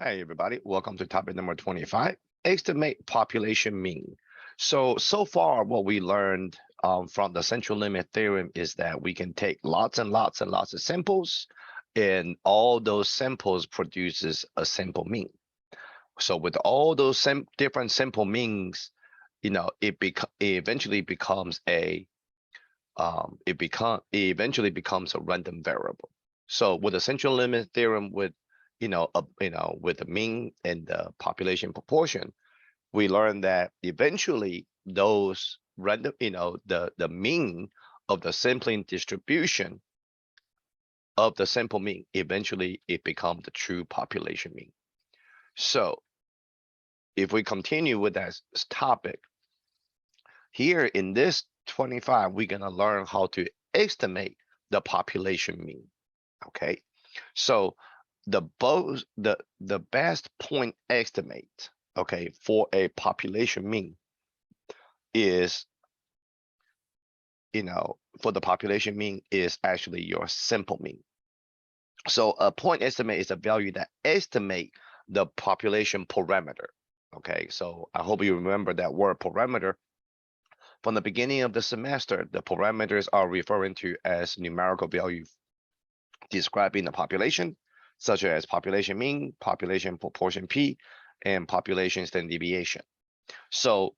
Hi, everybody. Welcome to topic number 25, estimate population mean. So far, what we learned from the central limit theorem is that we can take lots and lots and lots of samples, and all those samples produces a sample mean. So with all those different sample means, it eventually becomes it eventually becomes a random variable. So with the central limit theorem, with the mean and the population proportion, we learned that eventually those random, the mean of the sampling distribution of the sample mean, eventually it becomes the true population mean. So if we continue with that topic, here in this 25, we're gonna learn how to estimate the population mean. Okay, so the best point estimate, okay, for a population mean is, for the population mean is actually your sample mean. So a point estimate is a value that estimate the population parameter. Okay, so I hope you remember that word parameter. From the beginning of the semester, the parameters are referring to as numerical value describing the population, such as population mean, population proportion P, and population standard deviation. So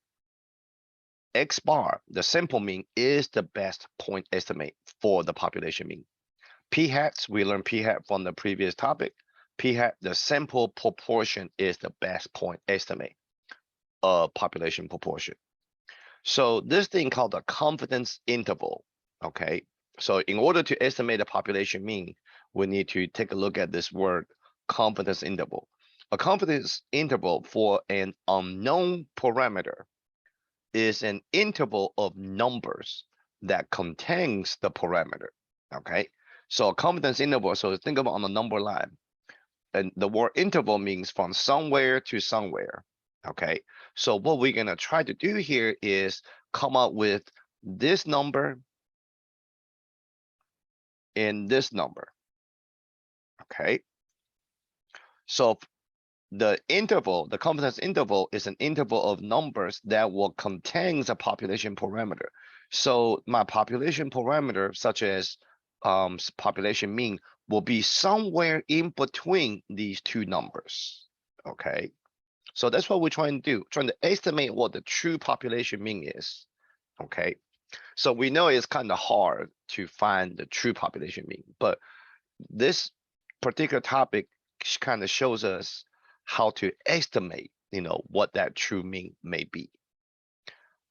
X bar, the sample mean, is the best point estimate for the population mean. P hats, we learned P hat from the previous topic. P hat, the sample proportion, is the best point estimate of population proportion. So this thing called the confidence interval, okay? So in order to estimate the population mean, we need to take a look at this word confidence interval. A confidence interval for an unknown parameter is an interval of numbers that contains the parameter, okay? So a confidence interval, so think about on the number line, and the word interval means from somewhere to somewhere, okay? So what we're gonna try to do here is come up with this number and this number, okay? So the interval, the confidence interval, is an interval of numbers that will contain a population parameter. So my population parameter, such as population mean, will be somewhere in between these two numbers, okay? So that's what we're trying to do, trying to estimate what the true population mean is, okay? So we know it's kind of hard to find the true population mean, but this particular topic kind of shows us how to estimate, what that true mean may be.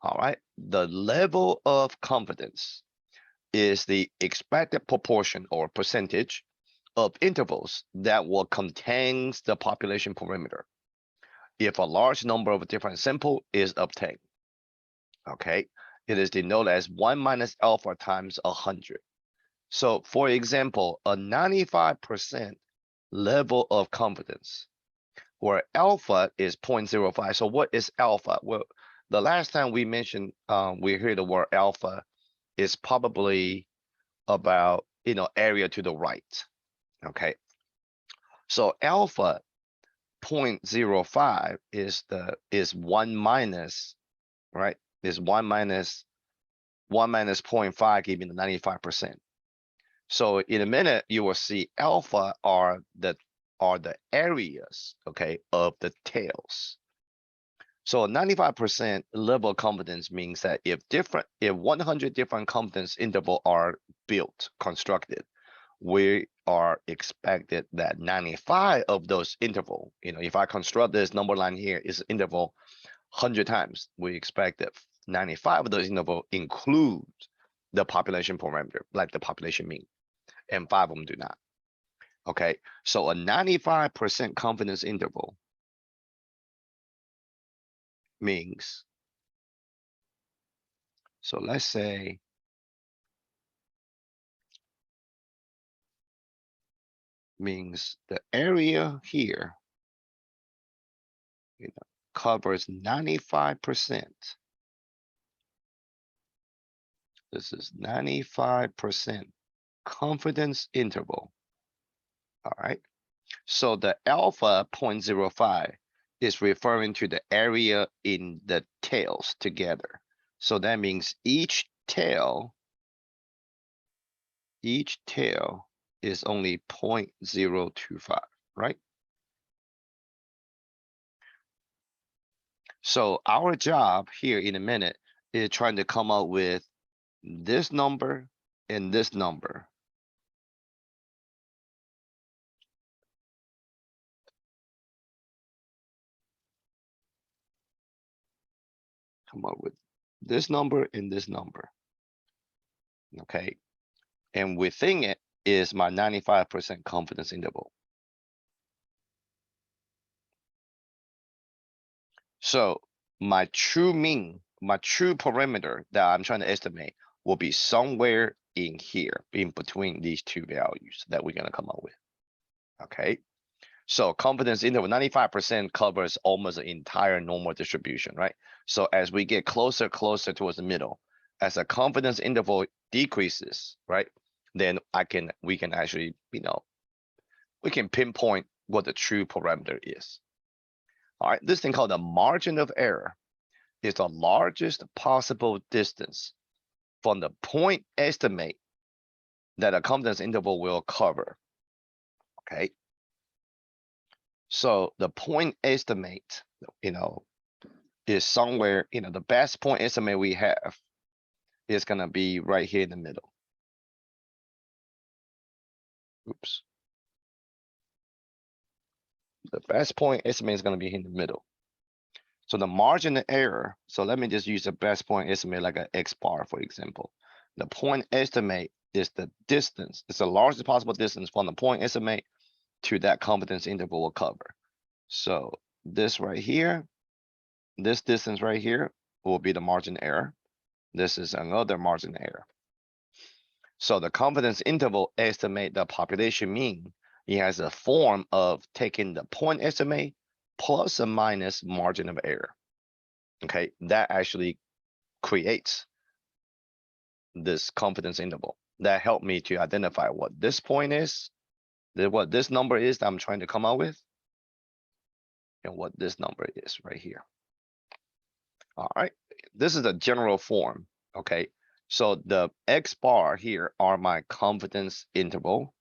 All right, the level of confidence is the expected proportion or percentage of intervals that will contain the population parameter if a large number of different sample is obtained. Okay, it is denoted as 1 minus alpha times 100. So for example, a 95% level of confidence where alpha is 0.05. So what is alpha? Well, the last time we mentioned, we heard the word alpha is probably about, area to the right, okay? So alpha 0.05 is 1 minus, right? Is 1 minus 0.5 giving the 95%. So in a minute, you will see alpha are the areas, okay, of the tails. So 95% level of confidence means that if 100 different confidence interval are built, constructed, we are expected that 95 of those interval, if I construct this number line here is interval 100 times, we expect that 95 of those interval include the population parameter, like the population mean, and 5 of them do not. Okay, so a 95% confidence interval means, so let's say means the area here, covers 95%. This is 95% confidence interval. All right. So the alpha 0.05 is referring to the area in the tails together. So that means each tail is only 0.025, right? So our job here in a minute is trying to come up with this number and this number. Come up with this number and this number. Okay. And within it is my 95% confidence interval. So my true mean, my true parameter that I'm trying to estimate will be somewhere in here, in between these two values that we're gonna come up with. Okay. So confidence interval 95% covers almost the entire normal distribution, right? So as we get closer towards the middle, as the confidence interval decreases, right? Then we can actually, we can pinpoint what the true parameter is. All right, this thing called the margin of error is the largest possible distance from the point estimate that a confidence interval will cover. Okay. So the point estimate, is somewhere, the best point estimate we have is gonna be right here in the middle. Oops. The best point estimate is gonna be in the middle. So the margin of error, so let me just use the best point estimate like an X bar, for example. The point estimate is the distance. It's the largest possible distance from the point estimate to that confidence interval will cover. So this right here, this distance right here will be the margin error. This is another margin error. So the confidence interval estimate the population mean. It has a form of taking the point estimate plus or minus margin of error. Okay, that actually creates this confidence interval that helped me to identify what this point is, what this number is that I'm trying to come out with, and what this number is right here. All right, this is a general form. Okay, so the X bar here are my confidence interval.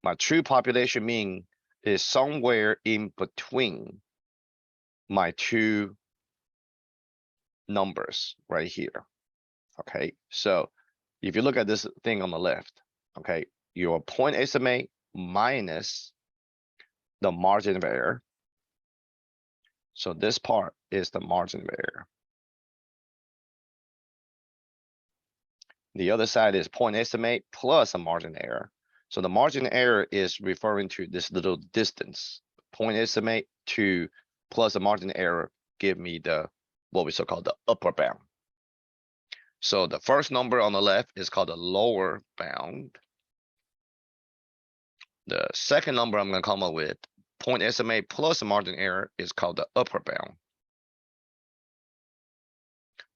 My true population mean is somewhere in between my two numbers right here. Okay, so if you look at this thing on the left, okay, your point estimate minus the margin of error. So this part is the margin of error. The other side is point estimate plus a margin error. So the margin error is referring to this little distance. Point estimate to plus a margin error give me the what we so called the upper bound. So the first number on the left is called the lower bound. The second number I'm going to come up with, point estimate plus a margin error, is called the upper bound.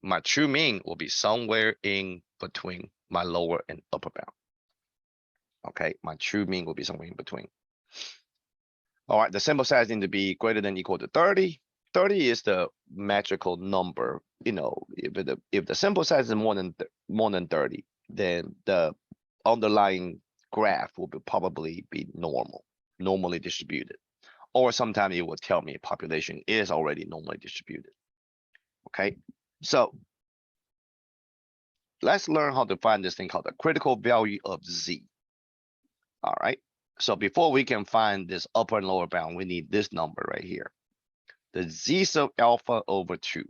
My true mean will be somewhere in between my lower and upper bound. Okay, my true mean will be somewhere in between. All right, the sample size need to be greater than or equal to 30. 30 is the metrical number. If the sample size is more than 30, then the underlying graph will probably be normally distributed. Or sometimes it will tell me population is already normally distributed. Okay, so let's learn how to find this thing called the critical value of Z. All right, so before we can find this upper and lower bound, we need this number right here. The Z sub alpha over 2.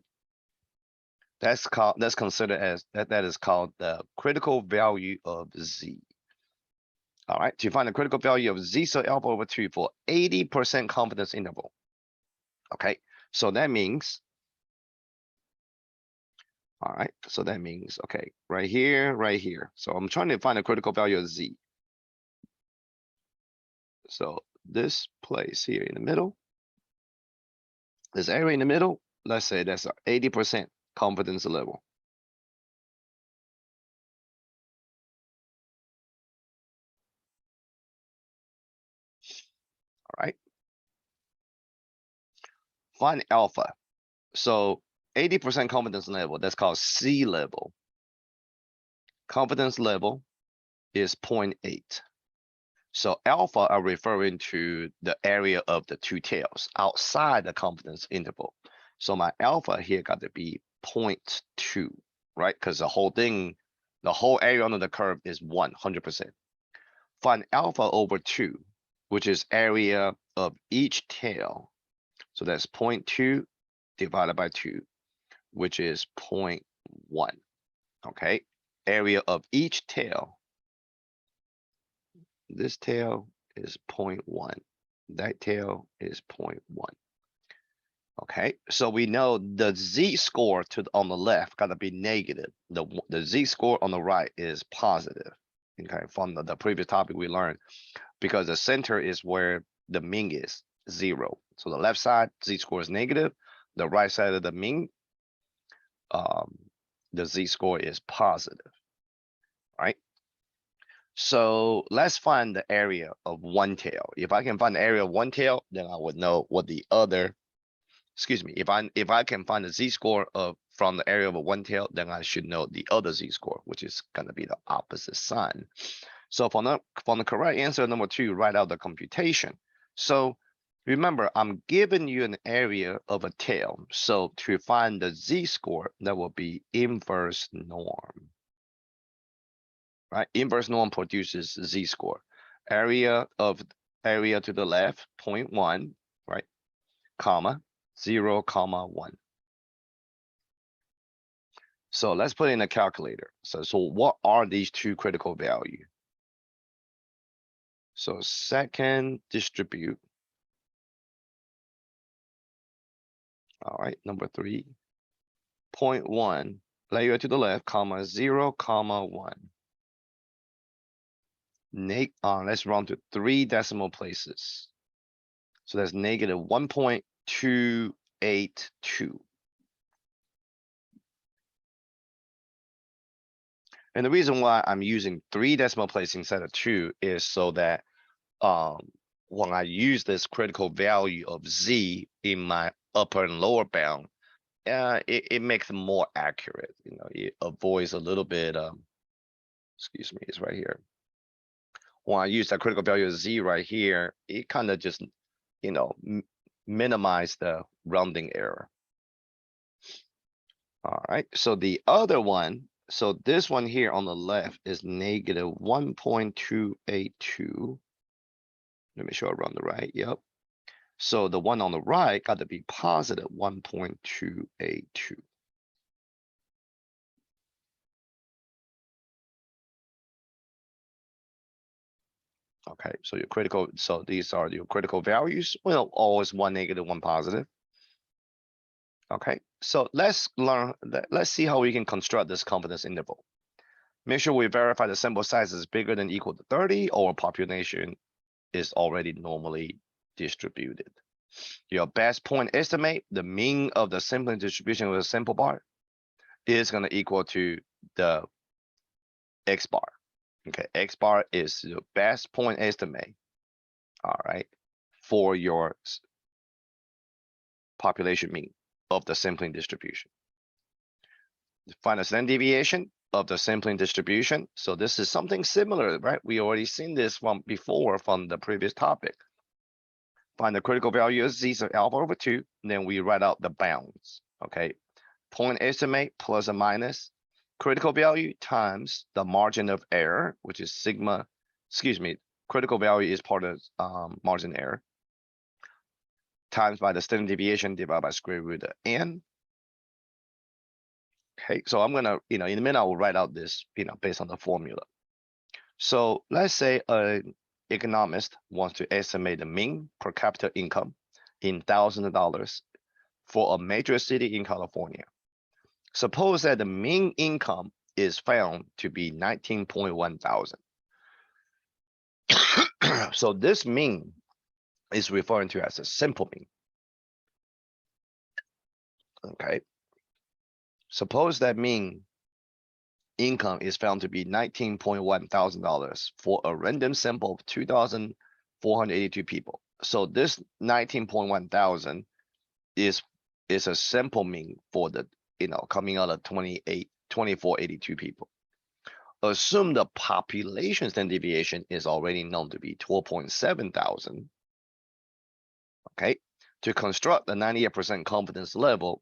That's considered as that is called the critical value of Z. All right, to find the critical value of Z sub alpha over 2 for 80% confidence interval. Okay, so that means, all right, so that means, okay, right here, right here. So I'm trying to find the critical value of Z. So this place here in the middle, this area in the middle, let's say that's 80% confidence level. right? Find alpha. So 80% confidence level, that's called C level. Confidence level is 0.8. So alpha are referring to the area of the two tails outside the confidence interval. So my alpha here got to be 0.2, right? Because the whole thing, the whole area under the curve is 100%. Find alpha over 2, which is area of each tail. So that's 0.2 divided by 2, which is 0.1. Okay, area of each tail. This tail is 0.1. That tail is 0.1. Okay, so we know the z-score on the left got to be negative. The z-score on the right is positive. Okay, from the previous topic we learned, because the center is where the mean is 0. So the left side z-score is negative. The right side of the mean, the z-score is positive, right? So let's find the area of one tail. If I can find the area of one tail, then I would know what the other, excuse me, if I can find the z-score from the area of a one tail, then I should know the other z-score, which is gonna be the opposite sign. So from the correct answer number 2, write out the computation. So remember, I'm giving you an area of a tail. So to find the z-score, that will be inverse norm. Right? Inverse norm produces z-score. Area to the left, 0.1, right? Comma, 0, comma 1. So let's put in a calculator. So what are these two critical values? So second distribute. All right, number 3, 0.1, layer to the left, comma 0, comma 1. Let's round to 3 decimal places. So that's negative 1.282. And the reason why I'm using 3 decimal places instead of 2 is so that when I use this critical value of z in my upper and lower bound, it makes it more accurate. You know, it avoids a little bit. Excuse me, it's right here. When I use that critical value of z right here, it kind of just, you know, minimize the rounding error. All right, so the other one, so this one here on the left is negative 1.282. Let me show I run the right, yep. So the one on the right got to be positive 1.282. Okay, so these are your critical values. Well, always one negative, one positive. Okay, so let's see how we can construct this confidence interval. Make sure we verify the sample size is bigger than equal to 30 or population is already normally distributed. Your best point estimate, the mean of the sampling distribution of the sample bar is going to equal to the X bar. Okay, X bar is the best point estimate. All right, for your population mean of the sampling distribution. Find the standard deviation of the sampling distribution. So this is something similar, right? We already seen this from before from the previous topic. Find the critical value of z, so alpha over 2, and then we write out the bounds. Okay, point estimate plus or minus critical value times the margin of error, which is sigma, excuse me, critical value is part of margin error, times by the standard deviation divided by square root of n. Okay, so I'm gonna, in a minute, I will write out this, based on the formula. So let's say an economist wants to estimate the mean per capita income in thousands of dollars for a major city in California. Suppose that the mean income is found to be 19.1 thousand. So this mean is referring to as a simple mean. Okay. Suppose that mean income is found to be $19.1 thousand for a random sample of 2,482 people. So this 19.1 thousand is a simple mean for the, coming out of 2482 people. Assume the population standard deviation is already known to be 12.7 thousand. Okay, to construct the 98% confidence level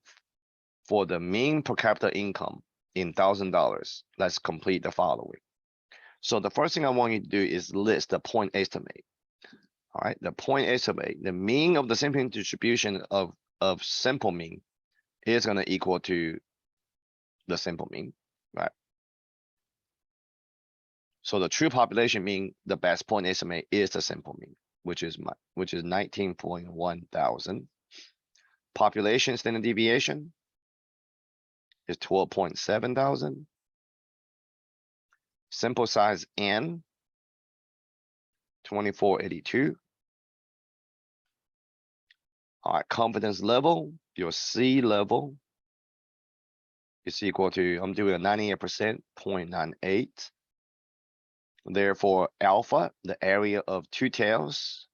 for the mean per capita income in $1,000, let's complete the following. So the first thing I want you to do is list the point estimate. All right, the point estimate, the mean of the sampling distribution of simple mean is going to equal to the simple mean, right? So the true population mean, the best point estimate is the simple mean, which is 19.1 thousand. Population standard deviation is 12.7 thousand. Sample size N, 2482. All right, confidence level, your C level is equal to, I'm doing a 98%, 0.98. Therefore, alpha, the area of two tails,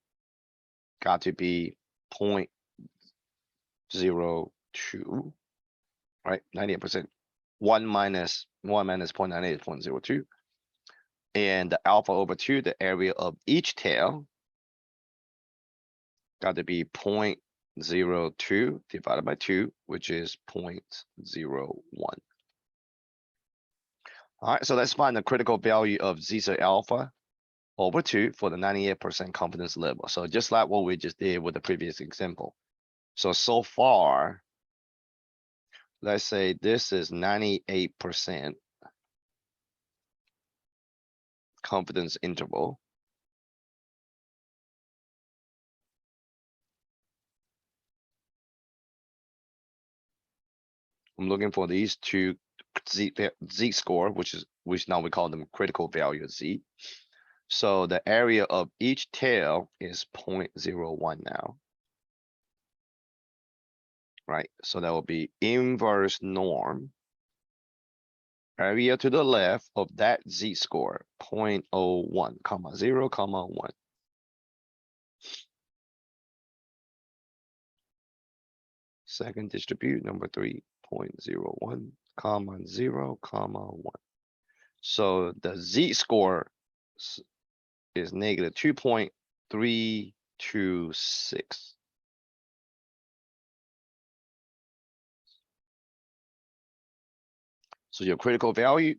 got to be 0.02, right? 98%. 1 minus 0.98 is 0.02. And the alpha over 2, the area of each tail, got to be 0.02 divided by 2, which is 0.01. All right, so let's find the critical value of zeta alpha over 2 for the 98% confidence level. So just like what we just did with the previous example. So far, let's say this is 98% confidence interval. I'm looking for these two Z score, which now we call them critical value Z. So the area of each tail is 0.01 now. Right, so that will be inverse norm. Area to the left of that Z score, 0.01, comma 0, comma 1. Second distribute number 3.01, comma 0, comma 1. So the Z score is negative 2.326. So your critical value,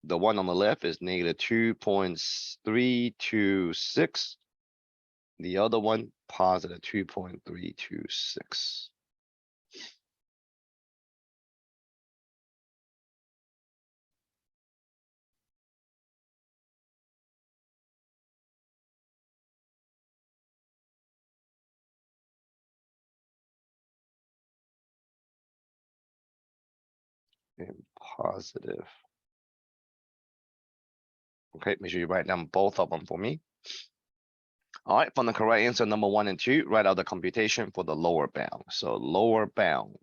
the one on the left is negative 2.326. The other one, positive 2.326. And positive. Okay, make sure you write down both of them for me. All right, from the correct answer, number 1 and 2, write out the computation for the lower bound. So lower bound.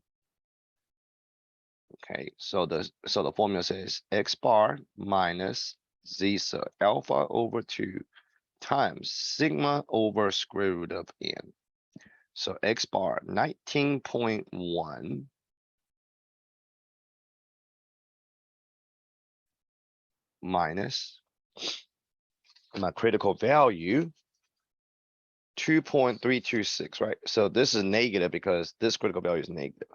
Okay, so the formula says X bar minus zeta alpha over 2 times sigma over square root of n. So X bar 19.1 minus my critical value 2.326, right? So this is negative because this critical value is negative.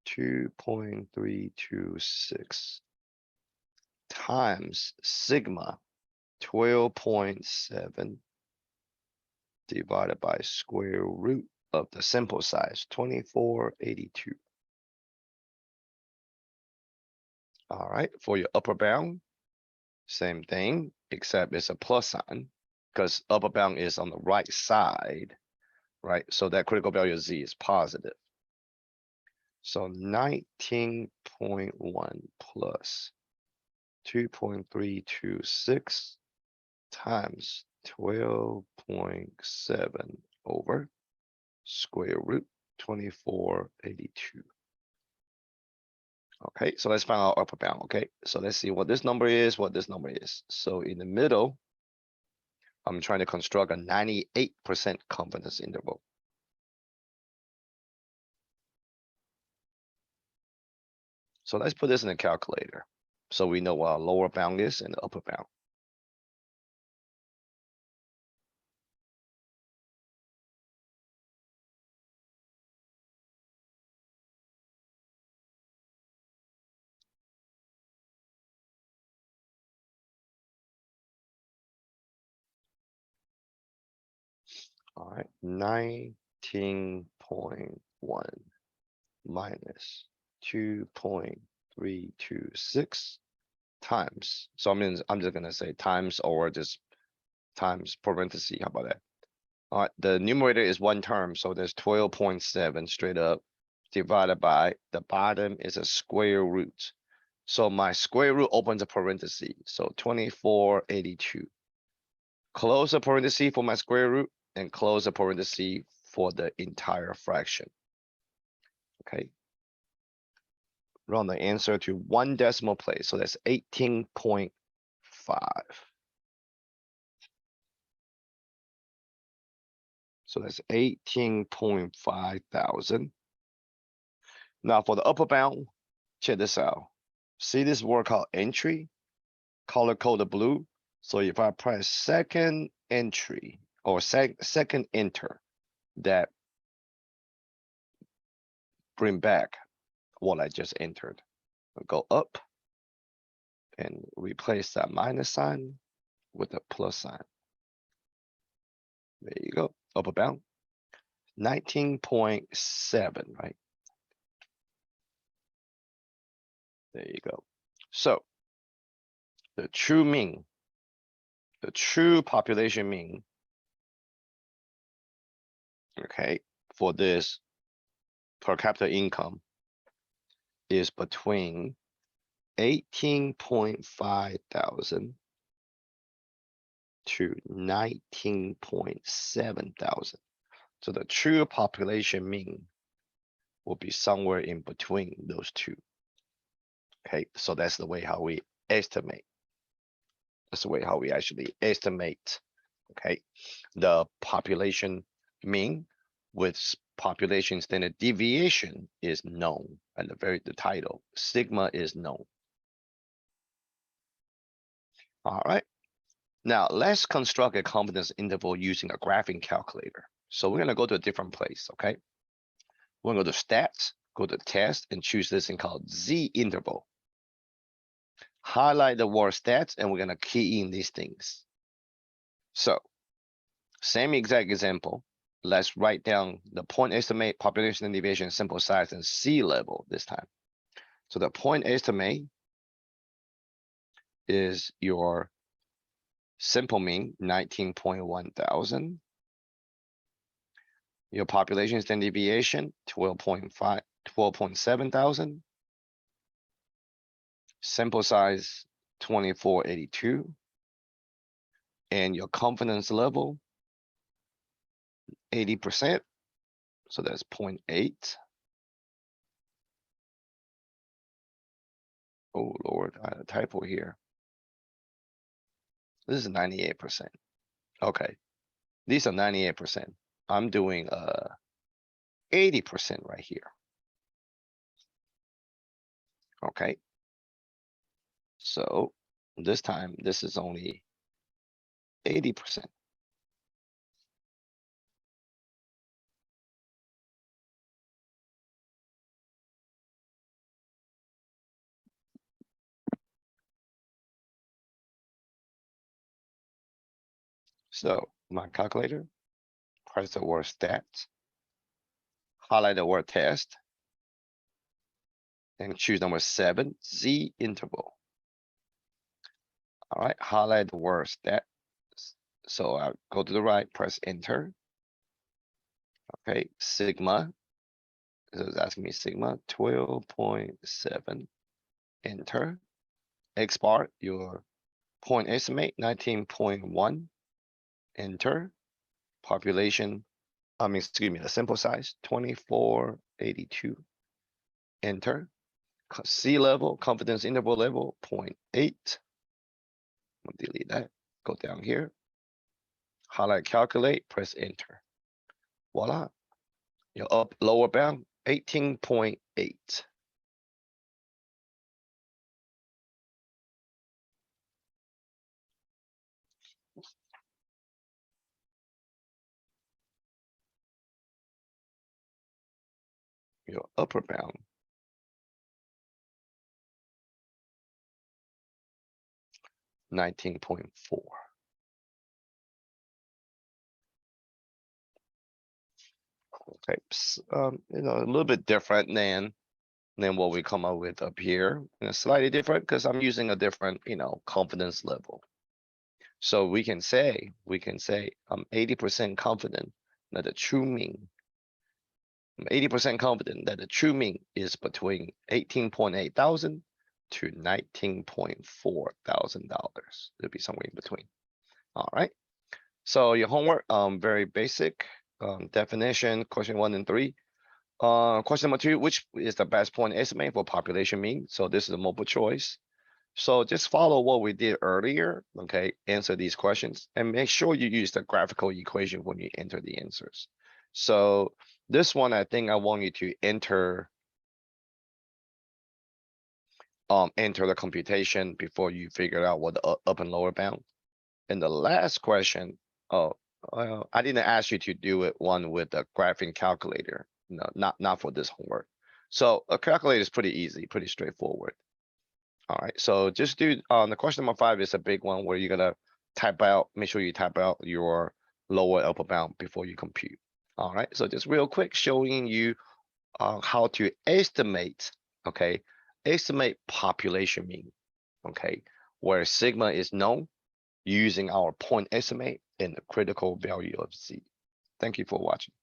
.326 times sigma 12.7 divided by square root of the sample size 2482. All right, for your upper bound, same thing, except it's a plus sign because upper bound is on the right side, right? So that critical value of Z is positive. So 19.1 plus 2.326 times 12.7 over square root 2482. Okay, so let's find our upper bound. Okay, so let's see what this number is, what this number is. So in the middle, I'm trying to construct a 98% confidence interval. So let's put this in a calculator. So we know what our lower bound is and the upper bound. All right, 19.1 minus 2.326 times. So I mean, I'm just gonna say times or just times parenthesis. How about that? All right, the numerator is one term, so there's 12.7 straight up divided by the bottom is a square root. So my square root opens a parenthesis, so 2482. Close the parenthesis for my square root and close the parenthesis for the entire fraction. Okay. Run the answer to one decimal place, so that's 18.5. So that's 18.5 thousand. Now for the upper bound, check this out. See this word called entry, color coded blue. So if I press second entry or second enter, that bring back what I just entered. I'll go up and replace that minus sign with a plus sign. There you go, upper bound. 19.7, right? There you go. So the true mean, the true population mean, okay, for this per capita income is between 18.5 thousand to 19.7 thousand. So the true population mean will be somewhere in between those two. Okay, so that's the way how we estimate. That's the way how we actually estimate, okay, the population mean with population standard deviation is known, and the title sigma is known. All right, now let's construct a confidence interval using a graphing calculator. So we're gonna go to a different place, okay? We're gonna go to stats, go to test, and choose this thing called Z interval. Highlight the word stats, and we're gonna key in these things. So, same exact example. Let's write down the point estimate, population deviation, sample size, and sea level this time. So the point estimate is your simple mean, 19.1 thousand. Your population standard deviation, 12.5, 12.7 thousand. Sample size, 2482. And your confidence level, 80%. So that's 0.8. Oh Lord, I had a typo here. This is 98%. Okay, these are 98%. I'm doing 80% right here. Okay. So this time, this is only 80%. So my calculator, press the word stats, highlight the word test, and choose number 7, Z interval. All right, highlight the word stat. So I go to the right, press enter. Okay, sigma. So it's asking me sigma 12.7. Enter. X bar, your point estimate 19.1. Enter. Population, excuse me, the sample size 2482. Enter. C level, confidence interval level, 0.8. I'll delete that, go down here. Highlight calculate, press enter. Voila. Your lower bound, 18.8. Your upper bound, 19.4. Okay, a little bit different than what we come up with up here. And it's slightly different because I'm using a different, confidence level. So we can say I'm 80% confident that the true mean. I'm 80% confident that the true mean is between 18.8 thousand to $19.4 thousand. It'll be somewhere in between. All right. So your homework, very basic, definition, question 1 and 3. Question number 2, which is the best point estimate for population mean? So this is a multiple choice. So just follow what we did earlier, okay? Answer these questions and make sure you use the graphical equation when you enter the answers. So this one, I think I want you to enter the computation before you figure out what the up and lower bound. And the last question, I didn't ask you to do it one with a graphing calculator. No, not for this homework. So a calculator is pretty easy, pretty straightforward. All right, so just do, the question number 5 is a big one where you're gonna make sure you type out your lower upper bound before you compute. All right, so just real quick showing you how to estimate, okay? Estimate population mean, okay? Where sigma is known using our point estimate and the critical value of Z. Thank you for watching.